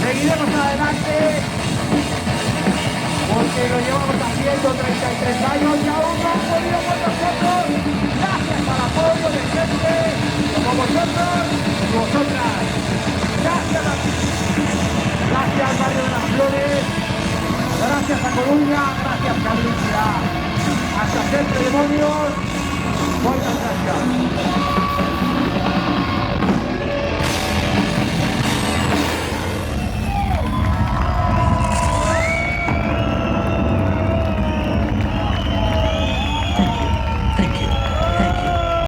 Seguiremos adelante porque lo llevamos haciendo 33 años y aún no han podido con nosotros, gracias al apoyo de gente como vosotros y vosotras. Gracias Barrio de las Flores, gracias a Coruña, gracias Galicia, hasta siempre demonios, muchas gracias.